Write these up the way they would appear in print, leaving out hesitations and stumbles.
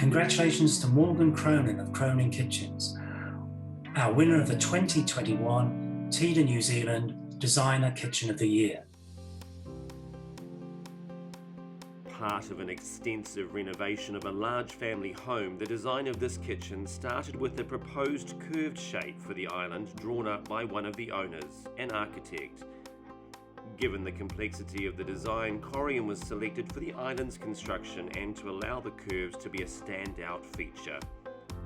Congratulations to Morgan Cronin of Cronin Kitchens, our winner of the 2021 TIDA New Zealand Designer Kitchen of the Year. Part of an extensive renovation of a large family home, the design of this kitchen started with a proposed curved shape for the island drawn up by one of the owners, an architect. Given the complexity of the design, Cronin was selected for the island's construction and to allow the curves to be a standout feature.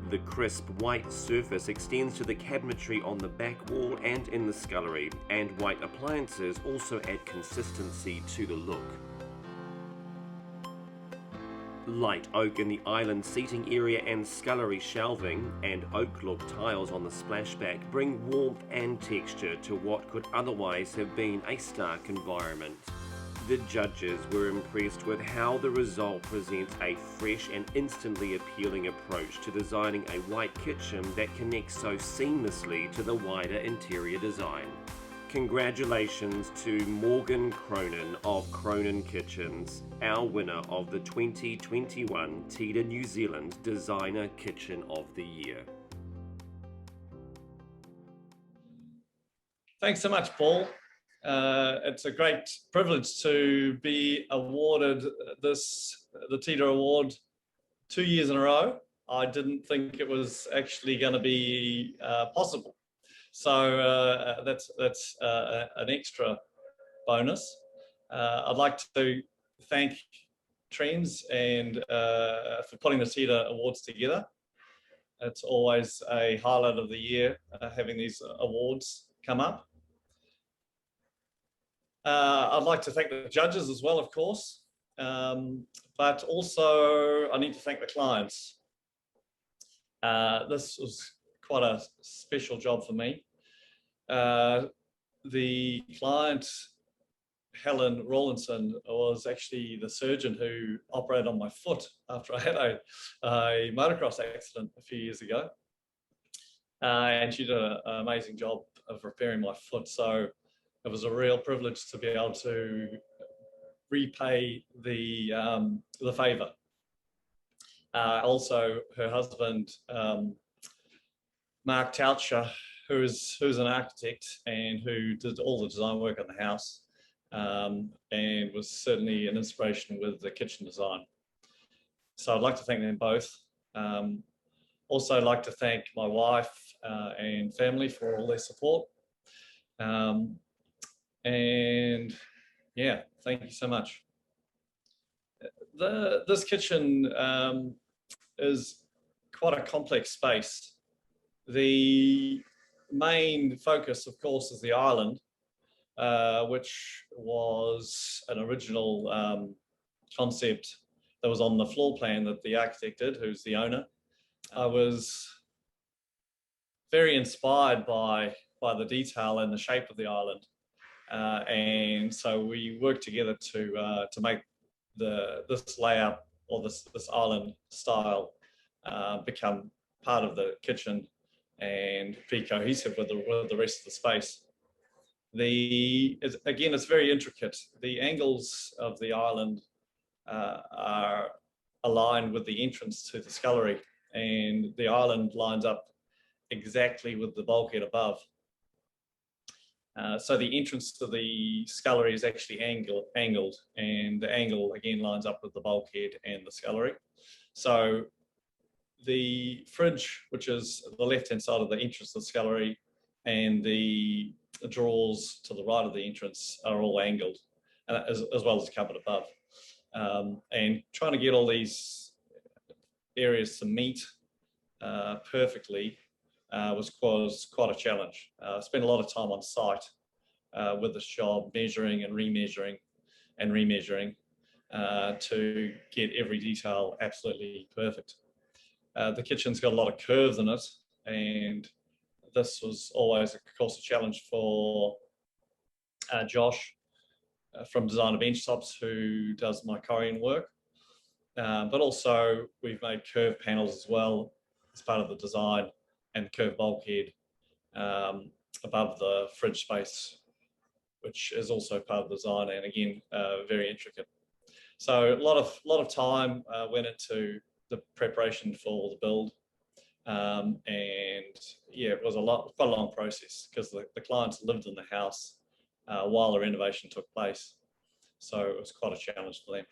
The crisp white surface extends to the cabinetry on the back wall and in the scullery, and white appliances also add consistency to the look. Light oak in the island seating area and scullery shelving and oak look tiles on the splashback bring warmth and texture to what could otherwise have been a stark environment. The judges were impressed with how the result presents a fresh and instantly appealing approach to designing a white kitchen that connects so seamlessly to the wider interior design. Congratulations to Morgan Cronin of Cronin Kitchens, our winner of the 2021 TIDA New Zealand Designer Kitchen of the Year. Thanks so much, Paul. It's a great privilege to be awarded the TIDA Award 2 years in a row. I didn't think it was actually going to be possible. So that's an extra bonus. I'd like to thank Trends and for putting the TIDA Awards together. It's always a highlight of the year having these awards come up. I'd like to thank the judges as well, of course, but also I need to thank the clients. This was quite a special job for me. The client, Helen Rawlinson, was actually the surgeon who operated on my foot after I had a motocross accident a few years ago. And she did an amazing job of repairing my foot. So it was a real privilege to be able to repay the favour. Also, her husband, Mark Taucher, who's an architect and who did all the design work on the house and was certainly an inspiration with the kitchen design. So I'd like to thank them both. Also, I'd like to thank my wife and family for all their support. And yeah, thank you so much. This kitchen is quite a complex space. The main focus, of course, is the island, which was an original concept that was on the floor plan that the architect did, who's the owner. I was very inspired by the detail and the shape of the island, and so we worked together to make this layout or this island style become part of the kitchen and be cohesive with the rest of the space. Again, it's very intricate. The angles of the island are aligned with the entrance to the scullery, and the island lines up exactly with the bulkhead above. So the entrance to the scullery is actually angled, and the angle again lines up with the bulkhead and the scullery. So the fridge, which is the left-hand side of the entrance to the scullery, and the drawers to the right of the entrance are all angled, as well as the cupboard above. And trying to get all these areas to meet perfectly was quite a challenge. I spent a lot of time on site with this job, measuring and remeasuring to get every detail absolutely perfect. The kitchen's got a lot of curves in it, and this was always, of course, a challenge for Josh from Design of Benchtops, who does my Cronin work. But also, we've made curved panels as well as part of the design, and curved bulkhead above the fridge space, which is also part of the design, and again, very intricate. So a lot of time went into the preparation for the build. And yeah, it was quite a long process because the clients lived in the house while the renovation took place. So it was quite a challenge for them.